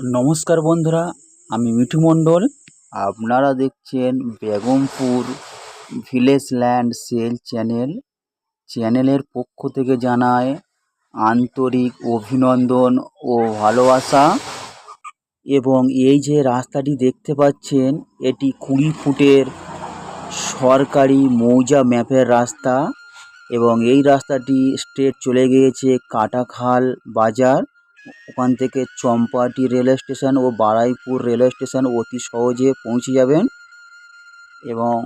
নমস্কার বন্ধুরা, আমি মিঠু মণ্ডল। আপনারা দেখছেন বেগমপুর ভিলেজ ল্যান্ড সেল চ্যানেলের পক্ষ থেকে জানায় আন্তরিক অভিনন্দন ও ভালোবাসা। এবং এই যে রাস্তাটি দেখতে পাচ্ছেন, এটি 20 ফুটের সরকারি মৌজা ম্যাপের রাস্তা এবং এই রাস্তাটি স্ট্রেট চলে গিয়েছে কাটাখাল বাজার। ওখান থেকে চম্পাহাটি রেলওয়ে স্টেশন ও বারুইপুর রেলওয়ে স্টেশন অতি সহজে পৌঁছে যাবেন। এবং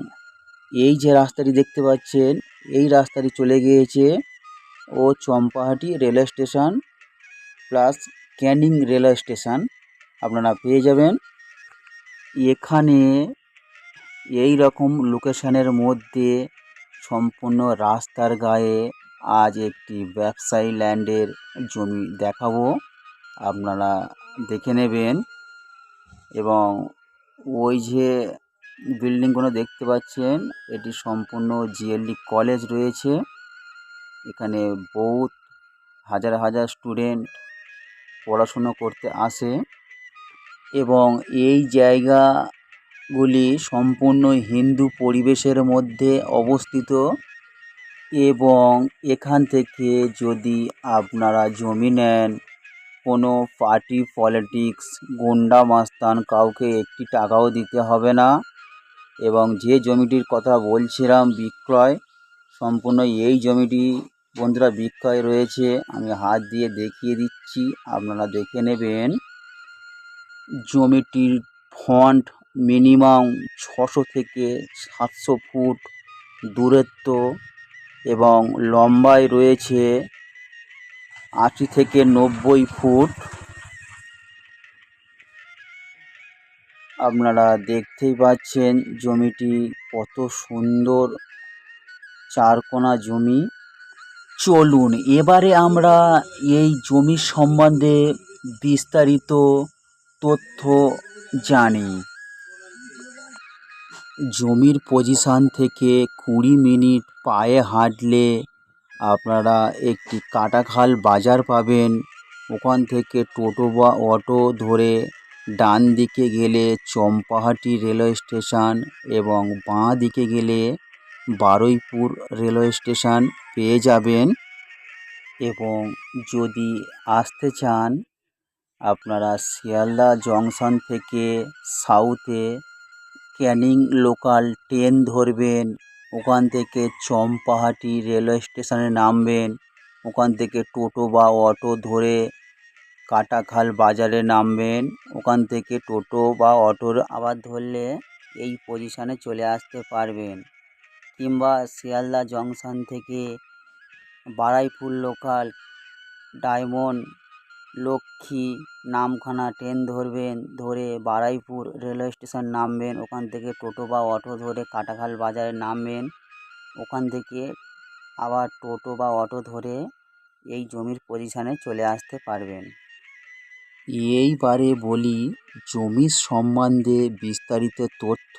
এই যে রাস্তাটি দেখতে পাচ্ছেন, এই রাস্তাটি চলে গিয়েছে ও Champahati railway station plus Canning railway station আপনারা পেয়ে যাবেন। এখানে এই রকম লোকেশনের মধ্যে সম্পূর্ণ রাস্তার গায়ে আজ একটি ব্যবসায়ী ল্যান্ডের জমি দেখাবো, আপনারা দেখে নেবেন। এবং ওই যে বিল্ডিংগুলো দেখতে পাচ্ছেন, এটি সম্পূর্ণ জিএলডি কলেজ রয়েছে। এখানে বহুত হাজার হাজার স্টুডেন্ট পড়াশুনো করতে আসে এবং এই জায়গাগুলি সম্পূর্ণ হিন্দু পরিবেশের মধ্যে অবস্থিত। এবং এখান থেকে যদি আপনারা জমি নেন, কোনো পার্টি পলিটিক্স গুন্ডা মাস্তান কাউকে একটি টাকাও দিতে হবে না। এবং যে জমিটির কথা বলছিলাম বিক্রয়, সম্পূর্ণ এই জমিটি বন্ধুরা বিক্রয় রয়েছে। আমি হাত দিয়ে দেখিয়ে দিচ্ছি, আপনারা দেখে নেবেন। জমিটির ফ্রন্ট মিনিমাম 600 থেকে 700 ফুট দূরত্ব এবং লম্বায় রয়েছে 80 থেকে 90 ফুট। আপনারা দেখতেই পাচ্ছেন জমিটি কত সুন্দর, চারকোনা জমি। চলুন এবারে আমরা এই জমির সম্বন্ধে বিস্তারিত তথ্য জানি। জমির পজিশান থেকে 20 মিনিট পায়ে হাঁটলে আপনারা একটি কাটাখাল বাজার পাবেন। ওখান থেকে টোটো বা অটো ধরে ডান দিকে গেলে চম্পাহাটি রেলওয়ে স্টেশন এবং বাঁ দিকে গেলে বারুইপুর রেলওয়ে স্টেশন পেয়ে যাবেন। এবং যদি আসতে চান, আপনারা শিয়ালদা জংশন থেকে সাউথে ক্যানিং লোকাল ট্রেন ধরবেন। ওখান থেকে চম্পাহাটি রেলওয়ে স্টেশনে নামবেন। ওখান থেকে টোটো বা অটো ধরে কাটাখাল বাজারে নামবেন। ওখান থেকে টোটো বা অটোর আবার ধরলে এই পজিশানে চলে আসতে পারবেন। কিংবা শিয়ালদা জংশন থেকে Baruipur local diamond Lakshmi Namkhana train ধরবেন, ধরে বারুইপুর রেলওয়ে স্টেশন নামবেন। ওখান থেকে টোটো বা অটো ধরে কাটাখাল বাজারে নামবেন। ওখান থেকে আবার টোটো বা অটো ধরে এই জমির পজিশানে চলে আসতে পারবেন। এইবারে বলি জমির সম্বন্ধে বিস্তারিত তথ্য।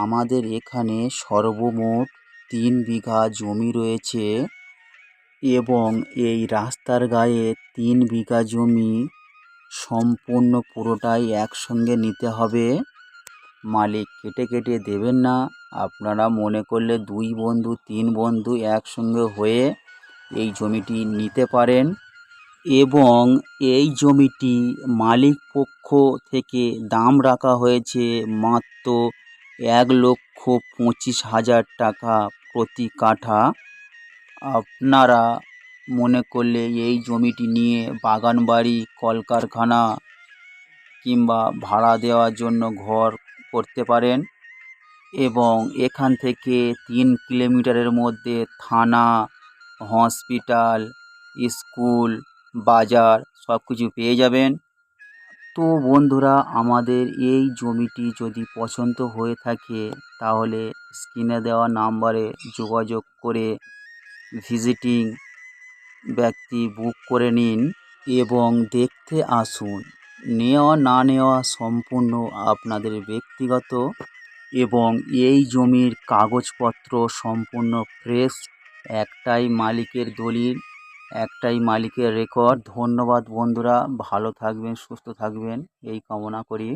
আমাদের এখানে সর্বমোট 3 বিঘা জমি রয়েছে এবং এই রাস্তার গায়ে 3 বিঘা জমি সম্পূর্ণ পুরোটাই একসঙ্গে নিতে হবে। মালিক কেটে কেটে দেবেন না। আপনারা মনে করলে 2 বন্ধু 3 বন্ধু একসঙ্গে হয়ে এই জমিটি নিতে পারেন। এবং এই জমিটি মালিক পক্ষ থেকে দাম রাখা হয়েছে মাত্র 1,25,000 টাকা প্রতি কাঠা। আপনারা মনে করলে এই জমিটি নিয়ে বাগানবাড়ি, কলকারখানা কিংবা ভাড়া দেওয়ার জন্য ঘর করতে পারেন। এবং এখান থেকে 3 কিলোমিটারের মধ্যে থানা, হসপিটাল, স্কুল, বাজার সব কিছু পেয়ে যাবেন। তো বন্ধুরা, আমাদের এই জমিটি যদি পছন্দ হয়ে থাকে তাহলে স্ক্রিনে দেওয়া নাম্বারে যোগাযোগ করে ভিজিটিং ব্যক্তি বুক করে নিন এবং দেখতে আসুন। নেওয়া না নেওয়া সম্পূর্ণ আপনাদের ব্যক্তিগত। এবং এই জমির কাগজপত্র সম্পূর্ণ ফ্রেশ। একটাই মালিকের দলিল একটাই মালিকের রেকর্ড। ধন্যবাদ বন্ধুরা, ভালো থাকবেন, সুস্থ থাকবেন এই কামনা করি।